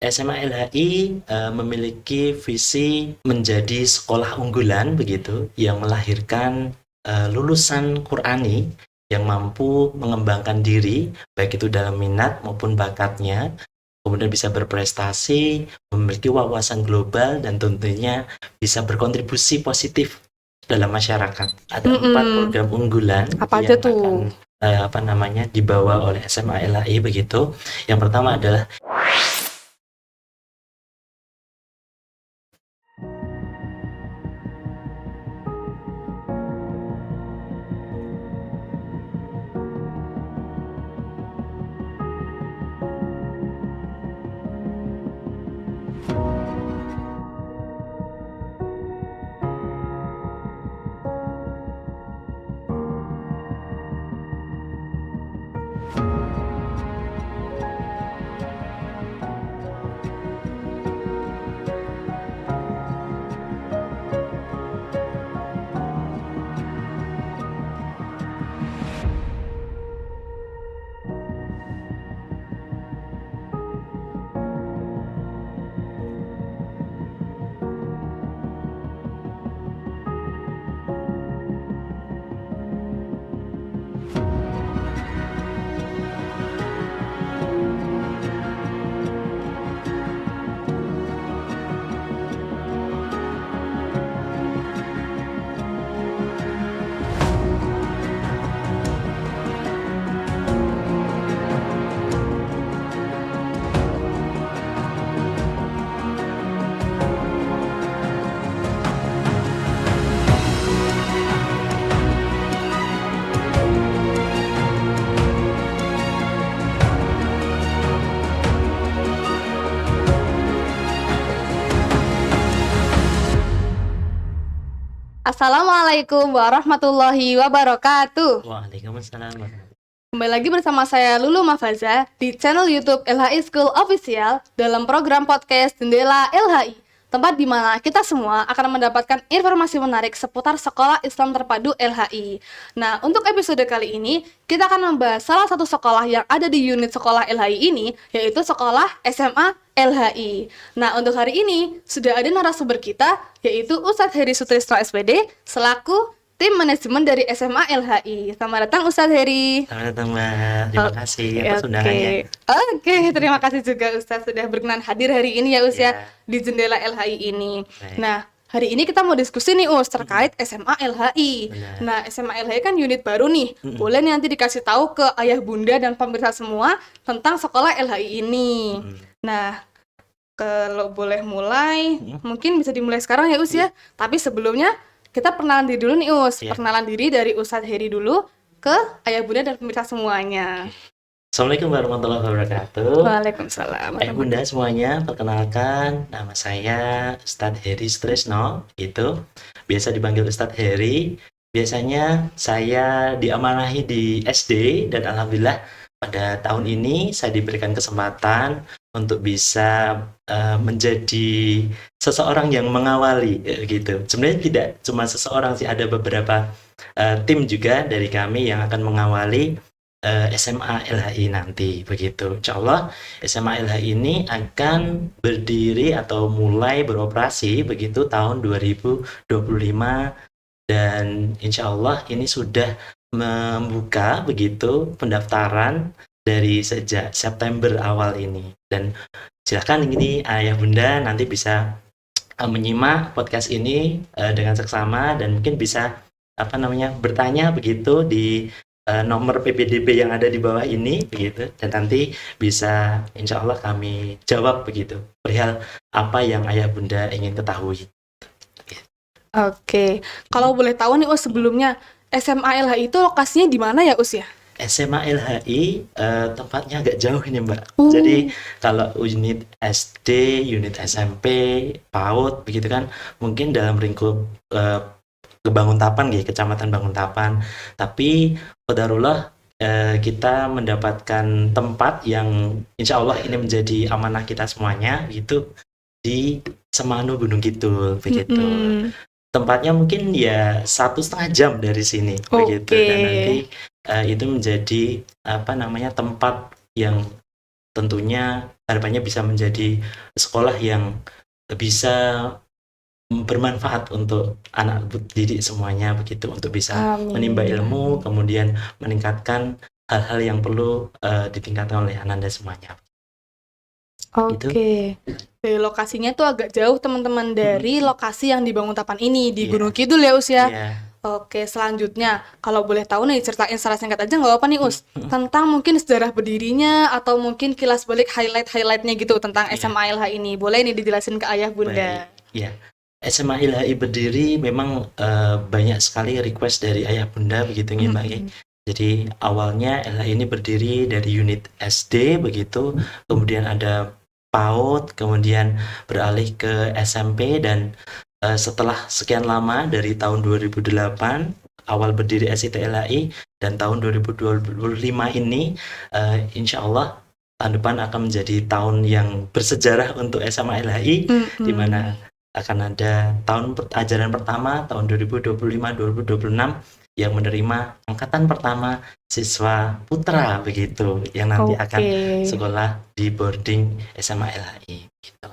SMA LHI memiliki visi menjadi sekolah unggulan begitu yang melahirkan lulusan Qur'ani yang mampu mengembangkan diri baik itu dalam minat maupun bakatnya, kemudian bisa berprestasi, memiliki wawasan global dan tentunya bisa berkontribusi positif dalam masyarakat. Ada 4 Mm-mm. program unggulan Apa aja yang tuh? akan dibawa oleh SMA LHI begitu. Yang pertama adalah Assalamualaikum warahmatullahi wabarakatuh. Waalaikumsalam. Kembali lagi bersama saya Lulu Mafaza di channel YouTube LHI School Official dalam program podcast Jendela LHI, tempat di mana kita semua akan mendapatkan informasi menarik seputar Sekolah Islam Terpadu LHI. Nah, untuk episode kali ini, kita akan membahas salah satu sekolah yang ada di unit sekolah LHI ini, yaitu sekolah SMA LHI. Nah, untuk hari ini, sudah ada narasumber kita, yaitu Ustadz Heri Sutrisno SPD, selaku tim manajemen dari SMA LHI. Selamat datang Ustadz Heri. Selamat datang Mbak, terima kasih atas undangannya. Oke, terima kasih juga Ustadz sudah berkenan hadir hari ini ya Ya. di Jendela LHI ini. Baik. Nah, hari ini kita mau diskusi nih terkait SMA LHI. Benar. Nah, SMA LHI kan unit baru nih. Boleh nih nanti dikasih tahu ke ayah bunda dan pemirsa semua tentang sekolah LHI ini. Nah, kalau boleh mulai, mungkin bisa dimulai sekarang ya ya. Tapi sebelumnya kita perkenalan diri dulu nih Iya. Perkenalan diri dari Ustadz Heri dulu ke ayah bunda dan pemirsa semuanya. Assalamualaikum warahmatullahi wabarakatuh. Waalaikumsalam. Bunda semuanya, perkenalkan nama saya Ustadz Heri Sutrisno, itu biasa dipanggil Ustadz Heri. Biasanya saya diamanahi di SD dan alhamdulillah pada tahun ini saya diberikan kesempatan untuk bisa menjadi seseorang yang mengawali gitu. Sebenarnya tidak cuma seseorang sih, ada beberapa tim juga dari kami yang akan mengawali SMA LHI nanti begitu. Insya Allah SMA LHI ini akan berdiri atau mulai beroperasi begitu tahun 2025 dan insya Allah ini sudah membuka begitu pendaftaran dari sejak September awal ini. Dan silakan ini ayah bunda nanti bisa menyimak podcast ini dengan seksama dan mungkin bisa bertanya begitu di nomor PPDB yang ada di bawah ini begitu, dan nanti bisa insya Allah kami jawab begitu perihal apa yang ayah bunda ingin ketahui. Oke, kalau boleh tahu nih sebelumnya SMA LHI itu lokasinya di mana ya ya? SMA LHI tempatnya agak jauh ini Mbak. Jadi kalau unit SD, unit SMP, PAUD begitu kan mungkin dalam lingkup Banguntapan gitu, Kecamatan Banguntapan. Tapi qadarullah kita mendapatkan tempat yang insya Allah ini menjadi amanah kita semuanya gitu di Semanu Gunung Kidul begitu. Tempatnya mungkin ya 1,5 jam dari sini begitu, dan nanti itu menjadi tempat yang tentunya harapannya bisa menjadi sekolah yang bisa bermanfaat untuk anak didik semuanya begitu, untuk bisa menimba Amin. ilmu, kemudian meningkatkan hal-hal yang perlu ditingkatkan oleh ananda semuanya. Itu. Oke. Dari lokasinya tuh agak jauh teman-teman dari lokasi yang dibangun Tapan ini di Iya. Gunung Kidul ya Us ya. Iya. Oke, selanjutnya kalau boleh tahu nih ceritain secara singkat aja nggak apa nih Us tentang mungkin sejarah berdirinya atau mungkin kilas balik highlightnya gitu tentang Iya. SMA LH ini. Boleh nih dijelasin ke ayah bunda. Ya, SMA LHI berdiri memang banyak sekali request dari ayah bunda begitu nih Mbak. Jadi awalnya LHI ini berdiri dari unit SD begitu, kemudian ada PAUD, kemudian beralih ke SMP dan setelah sekian lama dari tahun 2008 awal berdiri SIT LHI dan tahun 2025 ini insya Allah tahun depan akan menjadi tahun yang bersejarah untuk SMA LHI, di mana akan ada tahun ajaran pertama tahun 2025-2026 yang menerima angkatan pertama siswa putra begitu yang nanti akan sekolah di boarding SMA LHI gitu.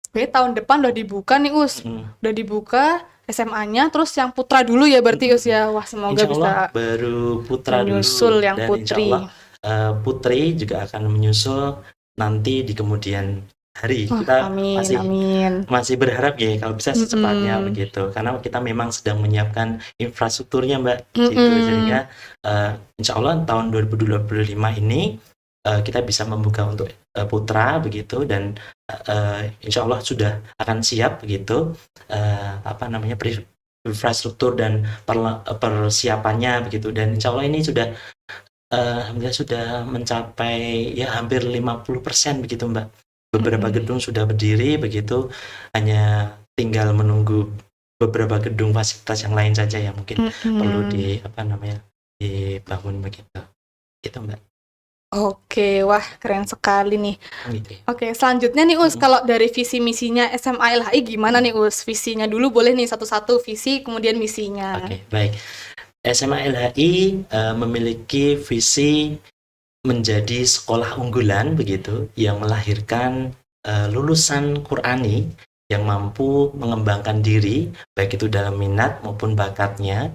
Oke, tahun depan udah dibuka nih Us. Udah dibuka SMA-nya, terus yang putra dulu ya berarti Us ya. Wah, semoga Insya Allah bisa baru putra menyusul dulu yang dan putri. insya Allah putri juga akan menyusul nanti di kemudian hari. Kita masih berharap ya kalau bisa secepatnya begitu, karena kita memang sedang menyiapkan infrastrukturnya Mbak gitu, sehingga insya Allah tahun 2025 ini kita bisa membuka untuk putra begitu, dan insya Allah sudah akan siap begitu infrastruktur dan persiapannya begitu, dan insya Allah ini sudah alhamdulillah sudah mencapai ya hampir 50% begitu Mbak. Beberapa gedung sudah berdiri begitu, hanya tinggal menunggu beberapa gedung fasilitas yang lain saja yang mungkin perlu dibangun begitu. Itu Mbak. Oke, wah keren sekali nih. Oke, selanjutnya nih Us, kalau dari visi misinya SMA LHI gimana nih Us? Visinya dulu boleh nih satu-satu, visi kemudian misinya. Oke, baik. SMA LHI memiliki visi menjadi sekolah unggulan begitu, yang melahirkan lulusan Qur'ani yang mampu mengembangkan diri baik itu dalam minat maupun bakatnya,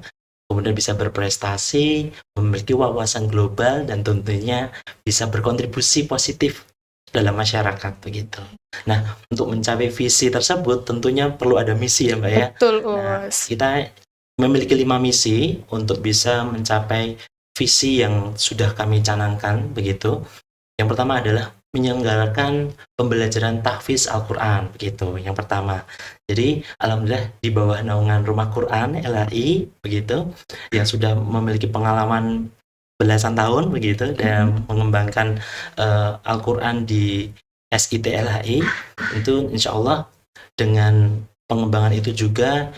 kemudian bisa berprestasi, memiliki wawasan global, dan tentunya bisa berkontribusi positif dalam masyarakat begitu. Nah, untuk mencapai visi tersebut tentunya perlu ada misi ya Mbak ya. Betul, Nah, kita memiliki 5 misi untuk bisa mencapai visi yang sudah kami canangkan begitu. Yang pertama adalah menyelenggarakan pembelajaran tahfiz Al-Quran begitu, yang pertama. Jadi alhamdulillah di bawah naungan Rumah Quran LHI begitu, yang sudah memiliki pengalaman belasan tahun begitu dan mengembangkan Al-Quran di SIT LHI, itu insya Allah dengan pengembangan itu juga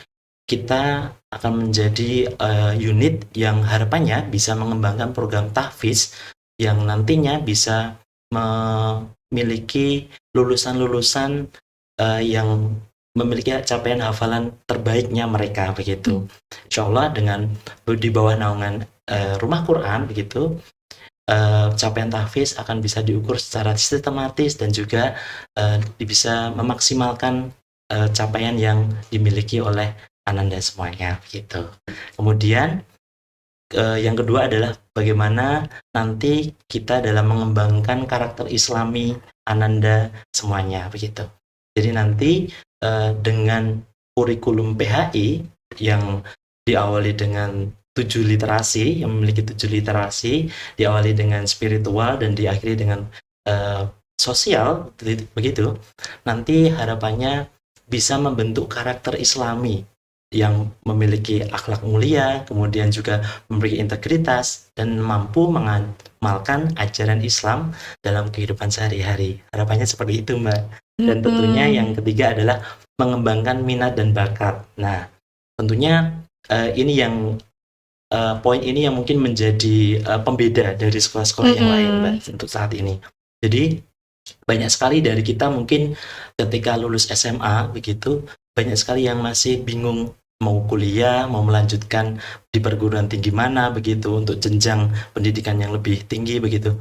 kita akan menjadi unit yang harapannya bisa mengembangkan program tahfiz yang nantinya bisa memiliki lulusan-lulusan yang memiliki capaian hafalan terbaiknya mereka begitu. Insya Allah dengan di bawah naungan Rumah Quran begitu, capaian tahfiz akan bisa diukur secara sistematis dan juga bisa memaksimalkan capaian yang dimiliki oleh ananda semuanya begitu. Kemudian yang kedua adalah bagaimana nanti kita dalam mengembangkan karakter Islami ananda semuanya begitu. Jadi nanti dengan kurikulum PHI yang diawali dengan 7 literasi, yang memiliki 7 literasi, diawali dengan spiritual dan diakhiri dengan sosial begitu. Nanti harapannya bisa membentuk karakter Islami yang memiliki akhlak mulia, kemudian juga memiliki integritas dan mampu mengamalkan ajaran Islam dalam kehidupan sehari-hari. Harapannya seperti itu Mbak. Dan tentunya yang ketiga adalah mengembangkan minat dan bakat. Nah, tentunya ini yang poin ini yang mungkin menjadi pembeda dari sekolah-sekolah yang lain Mbak untuk saat ini. Jadi banyak sekali dari kita mungkin ketika lulus SMA begitu, banyak sekali yang masih bingung mau kuliah, mau melanjutkan di perguruan tinggi mana begitu untuk jenjang pendidikan yang lebih tinggi begitu.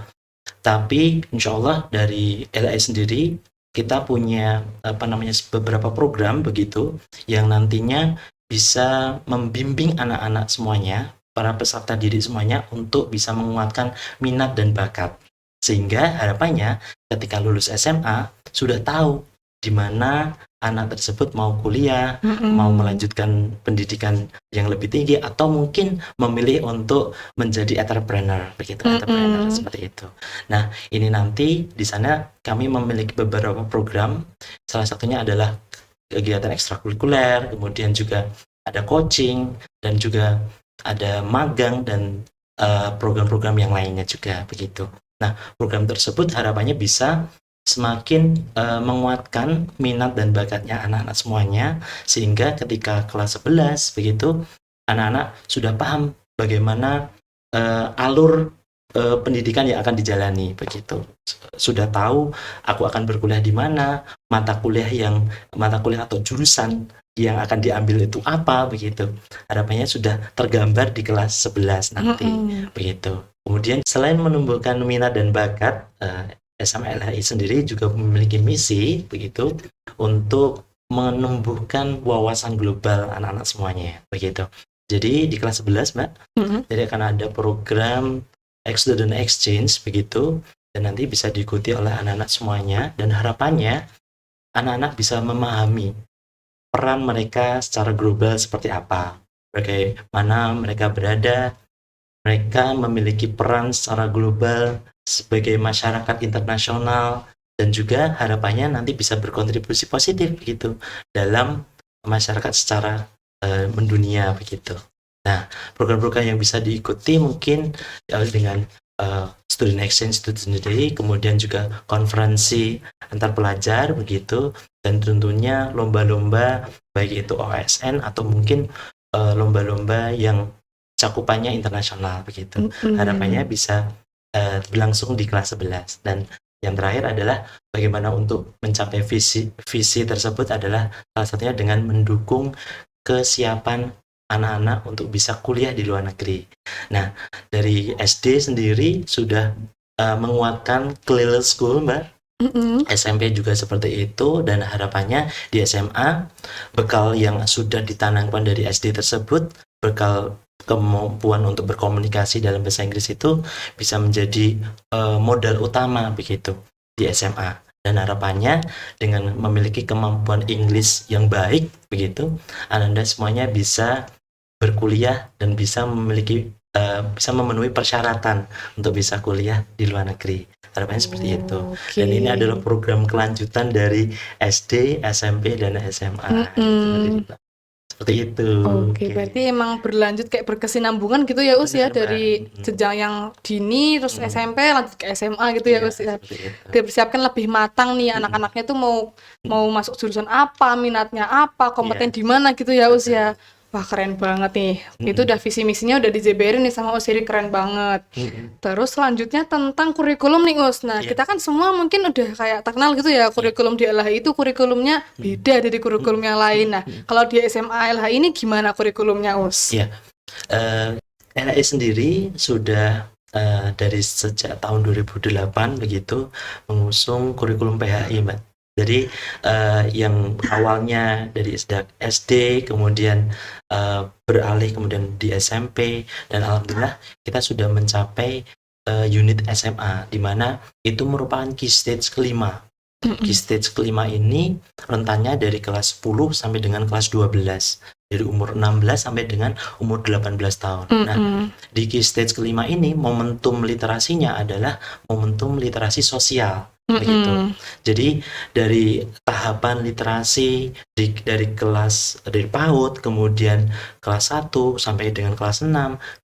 Tapi insya Allah dari LAI sendiri kita punya beberapa program begitu yang nantinya bisa membimbing anak-anak semuanya, para peserta didik semuanya untuk bisa menguatkan minat dan bakat. Sehingga harapannya ketika lulus SMA sudah tahu di mana anak tersebut mau kuliah, mau melanjutkan pendidikan yang lebih tinggi atau mungkin memilih untuk menjadi entrepreneur begitu, entrepreneur seperti itu. Nah, ini nanti di sana kami memiliki beberapa program, salah satunya adalah kegiatan ekstrakurikuler, kemudian juga ada coaching dan juga ada magang dan program-program yang lainnya juga begitu. Nah, program tersebut harapannya bisa semakin menguatkan minat dan bakatnya anak-anak semuanya, sehingga ketika kelas 11 begitu anak-anak sudah paham bagaimana alur pendidikan yang akan dijalani begitu. Sudah tahu aku akan berkuliah di mana, mata kuliah atau jurusan yang akan diambil itu apa begitu. Harapannya sudah tergambar di kelas 11 nanti begitu. Kemudian selain menumbuhkan minat dan bakat, SMA LHI sendiri juga memiliki misi begitu untuk menumbuhkan wawasan global anak-anak semuanya begitu. Jadi di kelas 11 Mbak, jadi akan ada program student exchange begitu, dan nanti bisa diikuti oleh anak-anak semuanya, dan harapannya anak-anak bisa memahami peran mereka secara global seperti apa, bagaimana mereka berada, mereka memiliki peran secara global sebagai masyarakat internasional, dan juga harapannya nanti bisa berkontribusi positif begitu dalam masyarakat secara mendunia begitu. Nah, program-program yang bisa diikuti mungkin dengan student exchange itu sendiri, kemudian juga konferensi antar pelajar begitu, dan tentunya lomba-lomba baik itu OSN atau mungkin lomba-lomba yang cakupannya internasional begitu. Harapannya bisa berlangsung di kelas 11. Dan yang terakhir adalah bagaimana untuk mencapai visi tersebut adalah salah satunya dengan mendukung kesiapan anak-anak untuk bisa kuliah di luar negeri. Nah, dari SD sendiri sudah menguatkan Clear School, Mbak. SMP juga seperti itu, dan harapannya di SMA bekal yang sudah ditanamkan dari SD tersebut, bekal kemampuan untuk berkomunikasi dalam bahasa Inggris itu bisa menjadi modal utama begitu di SMA. Dan harapannya dengan memiliki kemampuan Inggris yang baik begitu, Anda semuanya bisa berkuliah dan bisa memenuhi persyaratan untuk bisa kuliah di luar negeri. Harapannya seperti itu. Dan ini adalah program kelanjutan dari SD, SMP, dan SMA. Seperti itu. Oke, berarti emang berlanjut kayak berkesinambungan gitu ya Us ya, dari jenjang yang dini terus SMP lanjut ke SMA gitu ya Us ya. Dipersiapkan lebih matang nih anak-anaknya tuh mau masuk jurusan apa, minatnya apa, kompeten di mana gitu ya Us ya. Wah, keren banget nih. Itu udah visi misinya udah dijabarin nih sama Us, jadi keren banget. Terus selanjutnya tentang kurikulum nih Us. Nah, kita kan semua mungkin udah kayak terkenal gitu ya, kurikulum di LHI itu kurikulumnya beda dari kurikulum yang lain. Nah, kalau di SMA LHI ini gimana kurikulumnya Us? Iya, LHI sendiri sudah dari sejak tahun 2008 begitu mengusung kurikulum PHI, Mbak. Jadi yang awalnya dari SD kemudian beralih kemudian di SMP, dan alhamdulillah kita sudah mencapai unit SMA, di mana itu merupakan key stage kelima. Key stage kelima ini rentannya dari kelas 10 sampai dengan kelas 12, dari umur 16 sampai dengan umur 18 tahun. Nah, di key stage kelima ini momentum literasinya adalah momentum literasi sosial begitu. Jadi dari tahapan literasi dari PAUD, kemudian kelas 1 sampai dengan kelas 6,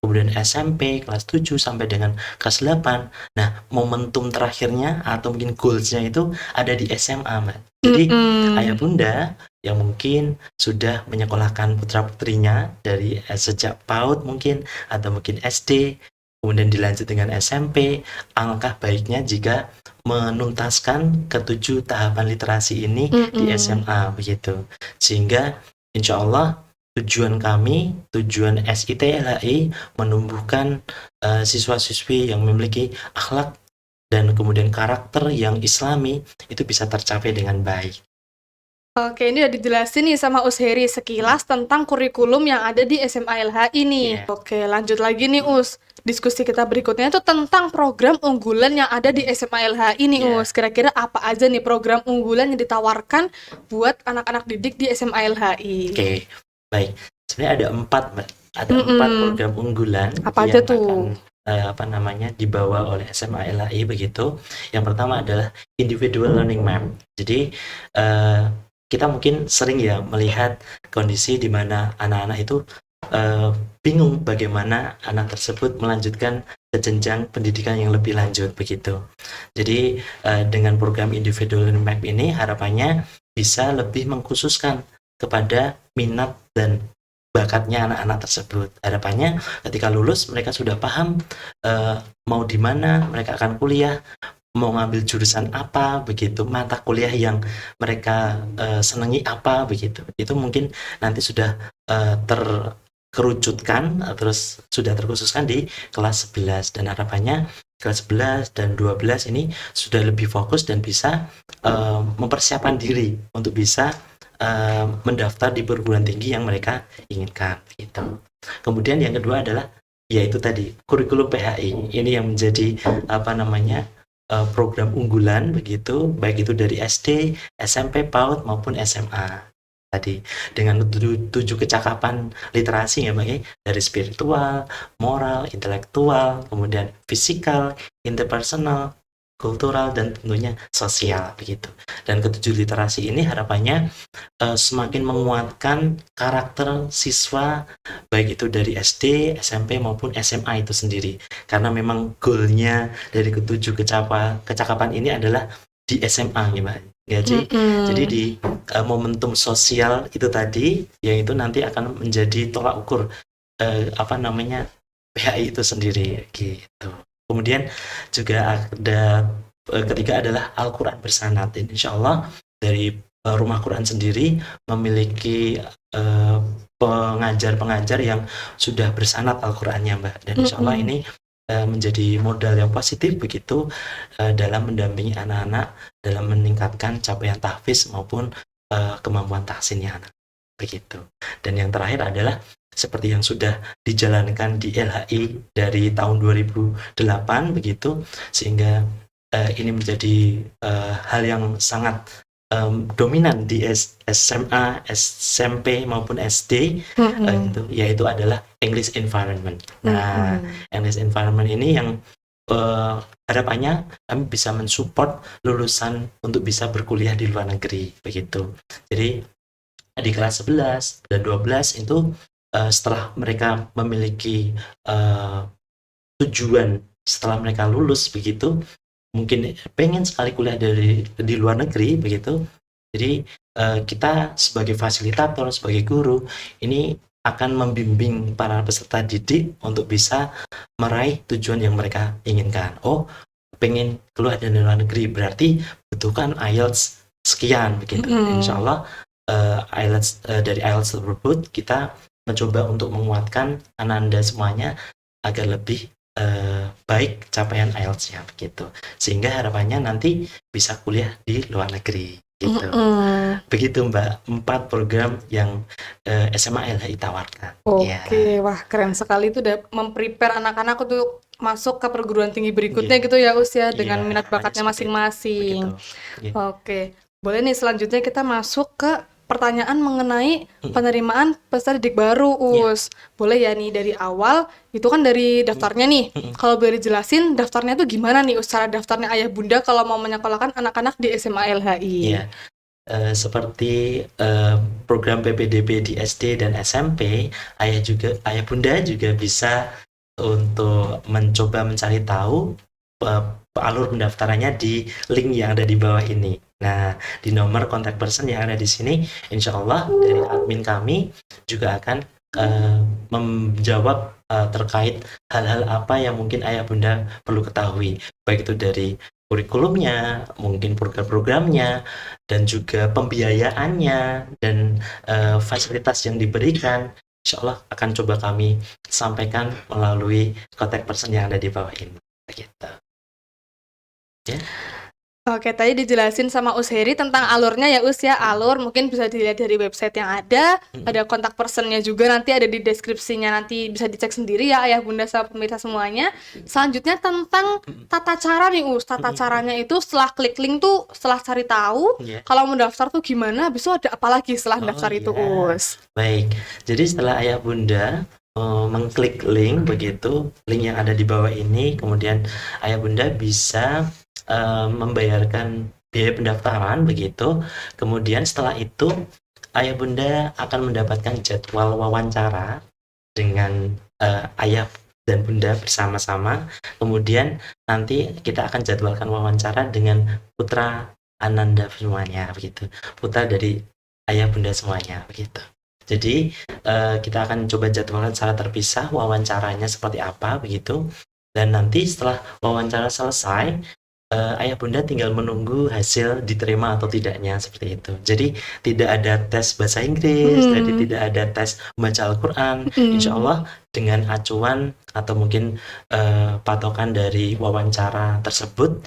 kemudian SMP kelas 7 sampai dengan kelas 8. Nah, momentum terakhirnya atau mungkin goalsnya itu ada di SMA, Mbak. Jadi ayah bunda yang mungkin sudah menyekolahkan putra-putrinya dari sejak PAUD mungkin atau mungkin SD, kemudian dilanjut dengan SMP, alangkah baiknya jika menuntaskan ketujuh tahapan literasi ini di SMA begitu. Sehingga insya Allah tujuan SIT LHI menumbuhkan siswa-siswi yang memiliki akhlak dan kemudian karakter yang islami itu bisa tercapai dengan baik. Oke, ini udah dijelasin nih sama Us Heri sekilas tentang kurikulum yang ada di SMA LHI nih. Iya. Oke, lanjut lagi nih Us. Diskusi kita berikutnya itu tentang program unggulan yang ada di SMA LHI nih Iya. Us. Kira-kira apa aja nih program unggulan yang ditawarkan buat anak-anak didik di SMA LHI? Oke, baik. Sebenarnya ada 4, Mbak. Ada 4 program unggulan Apa aja yang tuh? akan dibawa oleh SMA LHI begitu. Yang pertama adalah individual learning map. Jadi kita mungkin sering ya melihat kondisi di mana anak-anak itu bingung bagaimana anak tersebut melanjutkan ke jenjang pendidikan yang lebih lanjut begitu. Jadi dengan program individual learning map ini harapannya bisa lebih mengkhususkan kepada minat dan bakatnya anak-anak tersebut. Harapannya ketika lulus mereka sudah paham mau di mana mereka akan kuliah, mau ngambil jurusan apa begitu, mata kuliah yang mereka senangi apa begitu. Itu mungkin nanti sudah terkerucutkan terus sudah terkhususkan di kelas 11, dan harapannya kelas 11 dan 12 ini sudah lebih fokus dan bisa mempersiapkan diri untuk bisa mendaftar di perguruan tinggi yang mereka inginkan gitu. Kemudian yang kedua adalah yaitu tadi kurikulum PHI. Ini yang menjadi program unggulan begitu, baik itu dari SD, SMP, PAUD maupun SMA. Tadi dengan 7 kecakapan literasi ya Mbak ya, dari spiritual, moral, intelektual, kemudian fisikal, interpersonal, kultural, dan tentunya sosial begitu. Dan ketujuh literasi ini harapannya semakin menguatkan karakter siswa baik itu dari SD, SMP maupun SMA itu sendiri. Karena memang goalnya dari ketujuh kecakapan ini adalah di SMA ya Mbak. Ya, jadi di momentum sosial itu tadi, yaitu nanti akan menjadi tolak ukur PHI itu sendiri gitu. Kemudian juga ada ketiga adalah Al-Quran bersanad. Insya Allah dari Rumah Quran sendiri memiliki pengajar-pengajar yang sudah bersanad Al-Qurannya Mbak. Dan insya Allah ini menjadi modal yang positif begitu dalam mendampingi anak-anak dalam meningkatkan capaian tahfiz maupun kemampuan tahsinnya anak begitu. Dan yang terakhir adalah seperti yang sudah dijalankan di LHI dari tahun 2008 begitu, sehingga ini menjadi hal yang sangat dominan di SMA, SMP maupun SD gitu, yaitu adalah English environment. Nah, English environment ini yang harapannya kami bisa mensupport lulusan untuk bisa berkuliah di luar negeri begitu. Jadi di kelas 11 dan 12 itu setelah mereka memiliki tujuan setelah mereka lulus begitu, mungkin pengen sekali kuliah di luar negeri begitu. Jadi kita sebagai fasilitator, sebagai guru ini akan membimbing para peserta didik untuk bisa meraih tujuan yang mereka inginkan. Oh, pengen keluar dari luar negeri berarti butuhkan IELTS sekian begitu. Insya Allah dari IELTS tersebut kita mencoba untuk menguatkan Anda semuanya agar lebih baik capaian IELTS-nya begitu, sehingga harapannya nanti bisa kuliah di luar negeri gitu. Begitu Mbak, 4 program yang SMA LHI tawarkan. Oke, wah keren sekali itu udah memprepare anak-anak untuk masuk ke perguruan tinggi berikutnya gitu ya Us ya, dengan minat bakatnya masing-masing. Oke, boleh nih selanjutnya kita masuk ke pertanyaan mengenai penerimaan peserta didik baru Us. Boleh ya nih dari awal, itu kan dari daftarnya nih. Kalau boleh dijelasin daftarnya tuh gimana nih Us, cara daftarnya ayah bunda kalau mau menyekolahkan anak-anak di SMA LHI? Iya. Seperti program PPDB di SD dan SMP, ayah bunda juga bisa untuk mencoba mencari tahu alur pendaftarannya di link yang ada di bawah ini. Nah, di nomor kontak person yang ada di sini, insya Allah dari admin kami juga akan menjawab terkait hal-hal apa yang mungkin ayah bunda perlu ketahui, baik itu dari kurikulumnya, mungkin program-programnya, dan juga pembiayaannya, dan fasilitas yang diberikan. Insya Allah akan coba kami sampaikan melalui kontak person yang ada di bawah ini. Begitu. Ya. Oke, tadi dijelasin sama Us Heri tentang alurnya ya Us ya. Alur mungkin bisa dilihat dari website yang ada kontak personnya juga nanti ada di deskripsinya, nanti bisa dicek sendiri ya ayah bunda sama pemirsa semuanya. Selanjutnya tentang tata cara nih Us. Tata caranya itu setelah klik link tuh, setelah cari tahu, Ya. kalau mau daftar tuh gimana, habis itu ada apa lagi setelah Oh, daftar itu iya. Us? Baik, jadi setelah ayah bunda mengklik link begitu, link yang ada di bawah ini, kemudian ayah bunda bisa membayarkan biaya pendaftaran begitu. Kemudian setelah itu ayah bunda akan mendapatkan jadwal wawancara dengan ayah dan bunda bersama-sama. Kemudian nanti kita akan jadwalkan wawancara dengan putra Ananda semuanya begitu, putra dari ayah bunda semuanya begitu. Jadi kita akan coba jadwalkan secara terpisah wawancaranya seperti apa begitu, dan nanti setelah wawancara selesai ayah bunda tinggal menunggu hasil diterima atau tidaknya seperti itu. Jadi tidak ada tes bahasa Inggris, jadi tidak ada tes membaca Al-Quran. Insya Allah dengan acuan atau mungkin patokan dari wawancara tersebut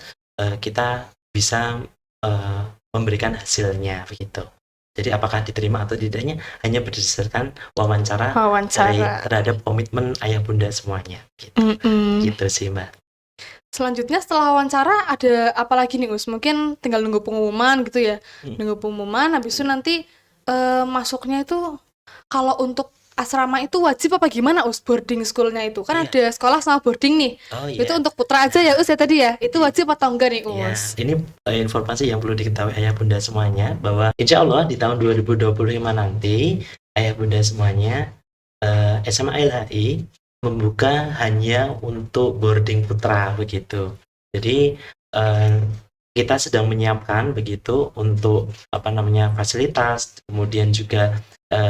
kita bisa memberikan hasilnya begitu. Jadi apakah diterima atau tidaknya hanya berdasarkan wawancara terhadap komitmen ayah bunda semuanya. Gitu sih Mbak. Selanjutnya setelah wawancara ada apa lagi nih Us? Mungkin tinggal nunggu pengumuman gitu ya. Nunggu pengumuman, habis itu nanti masuknya itu kalau untuk asrama itu wajib apa gimana Us? Boarding schoolnya itu kan ada sekolah sama boarding nih. Oh, itu untuk putra aja ya Us ya tadi ya. Itu wajib atau enggak nih Ya, Us? ini informasi yang perlu diketahui ayah bunda semuanya, bahwa insya Allah di tahun 2025 nanti ayah bunda semuanya SMA LHI membuka hanya untuk boarding putra begitu. Jadi kita sedang menyiapkan begitu untuk fasilitas, kemudian juga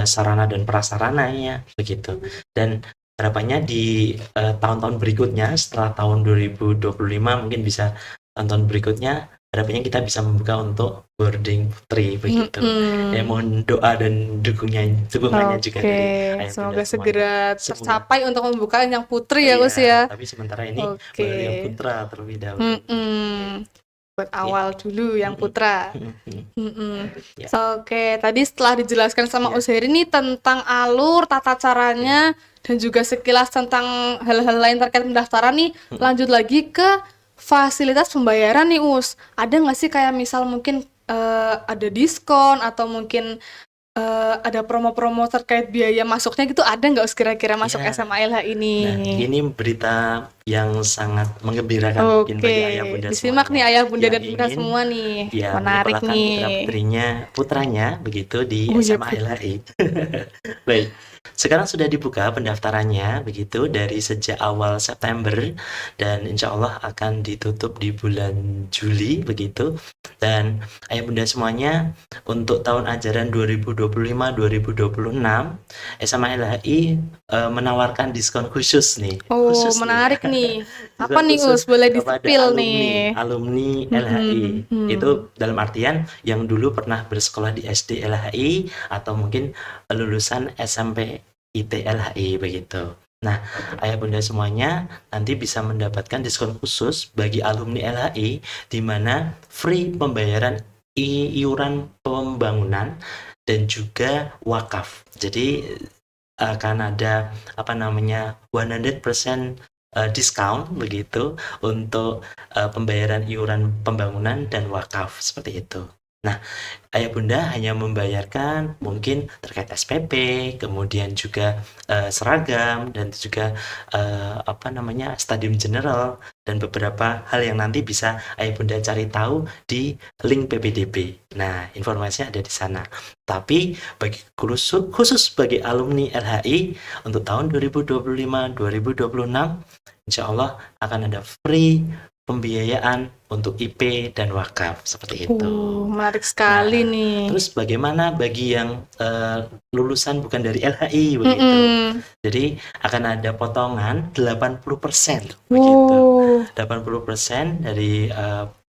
sarana dan prasarananya begitu. Dan harapannya di tahun-tahun berikutnya setelah tahun 2025 mungkin bisa tahun berikutnya harapannya kita bisa membuka untuk boarding putri begitu. Ya mohon doa dan dukungannya juga dari ayah semoga bunda segera semuanya. tercapai untuk membuka yang putri ya Us ya. Tapi sementara ini baru yang putra terlebih dahulu. Buat awal dulu yang putra. Ya. Oke, tadi setelah dijelaskan sama Us Heri nih tentang alur, tata caranya, dan juga sekilas tentang hal-hal lain terkait pendaftaran nih, lanjut lagi ke fasilitas pembayaran nih Us. Ada nggak sih kayak misal mungkin ada diskon atau mungkin ada promo-promo terkait biaya masuknya gitu, ada nggak Us kira-kira masuk SMA LH ini? Nah, ini berita yang sangat menggembirakan mungkin bagi ayah bunda disimak semuanya. nih ayah bunda Yang dan putra ingin, semua nih. Ya, Menarik menyekolahkan nih. putranya begitu di SMA LHI. Baik. Sekarang sudah dibuka pendaftarannya begitu dari sejak awal September dan insya Allah akan ditutup di bulan Juli begitu. Dan ayah bunda semuanya untuk tahun ajaran 2025-2026 SMA LHI menawarkan diskon khusus nih. Khusus menarik nih. Diskon Apa nih khusus Us? Boleh kepada di-spill nih. alumni LHI. Itu dalam artian yang dulu pernah bersekolah di SD LHI atau mungkin lulusan SMP IT LHI begitu. Nah, ayah bunda semuanya nanti bisa mendapatkan diskon khusus bagi alumni LHI di mana free pembayaran iuran pembangunan dan juga wakaf. Jadi akan ada 100% diskon begitu untuk pembayaran iuran pembangunan dan wakaf seperti itu. Nah, ayah bunda hanya membayarkan mungkin terkait SPP, kemudian juga seragam dan juga stadium general dan beberapa hal yang nanti bisa ayah bunda cari tahu di link PPDB. Nah, informasinya ada di sana. Tapi khusus bagi alumni LHI untuk tahun 2025-2026 insya Allah akan ada free pembiayaan untuk IP dan wakaf seperti itu. Menarik sekali nih. Terus bagaimana bagi yang lulusan bukan dari LHI begitu? Jadi akan ada potongan 80% begitu. 80% dari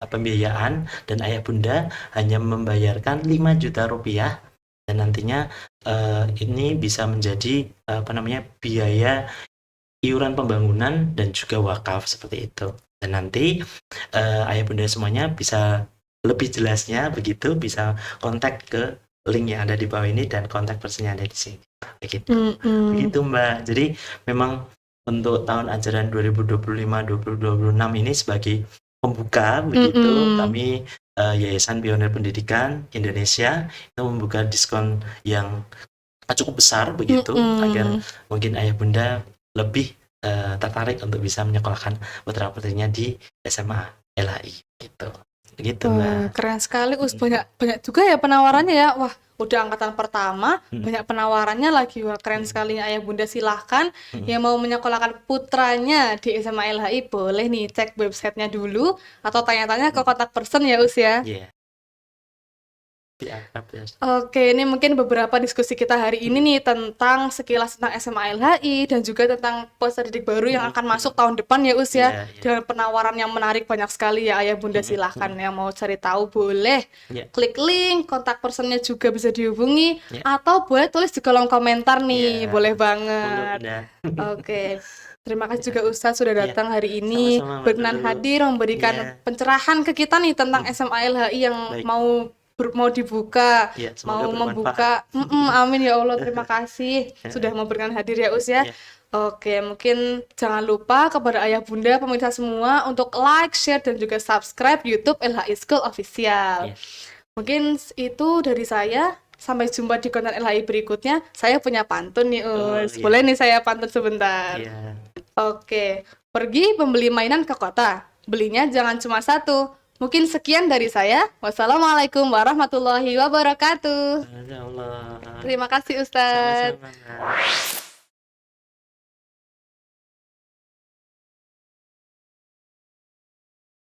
pembiayaan dan ayah bunda hanya membayarkan 5 juta rupiah dan nantinya ini bisa menjadi biaya iuran pembangunan dan juga wakaf seperti itu. Dan nanti ayah bunda semuanya bisa lebih jelasnya begitu bisa kontak ke link yang ada di bawah ini dan kontak personnya ada di sini. Begitu. Begitu Mbak. Jadi memang untuk tahun ajaran 2025-2026 ini sebagai pembuka begitu kami Yayasan Pionir Pendidikan Indonesia itu membuka diskon yang cukup besar begitu agar mungkin ayah bunda lebih tertarik untuk bisa menyekolahkan putra-putrinya di SMA LHI gitu. Begitu Mbak. Keren sekali, banyak juga ya penawarannya ya. Wah, udah angkatan pertama, banyak penawarannya lagi. Wah, keren sekali ayah bunda, silahkan yang mau menyekolahkan putranya di SMA LHI boleh nih cek websitenya dulu atau tanya-tanya ke kontak person ya Us ya. Iya. Oke, ini mungkin beberapa diskusi kita hari ini nih tentang sekilas tentang SMA LHI dan juga tentang peserta didik baru yang akan masuk tahun depan ya Us ya. Dengan penawaran yang menarik banyak sekali ya ayah bunda, silahkan yang mau cari tahu boleh klik link, kontak personnya juga bisa dihubungi atau boleh tulis di kolom komentar nih, boleh banget. Oke. Terima kasih juga Ustadz sudah datang hari ini, berkenan hadir memberikan pencerahan ke kita nih tentang SMA LHI yang mau dibuka, mau membuka. Amin ya Allah, terima kasih sudah memberikan hadir ya Us ya. Oke, mungkin jangan lupa kepada ayah bunda pemirsa semua untuk like, share dan juga subscribe YouTube LHI School Official. Mungkin itu dari saya. Sampai jumpa di konten LHI berikutnya. Saya punya pantun nih Us. Boleh nih saya pantun sebentar? Oke, pergi membeli mainan ke kota. Belinya jangan cuma satu. Mungkin sekian dari saya. Wassalamualaikum warahmatullahi wabarakatuh. Terima kasih Ustadz. Sama-sama.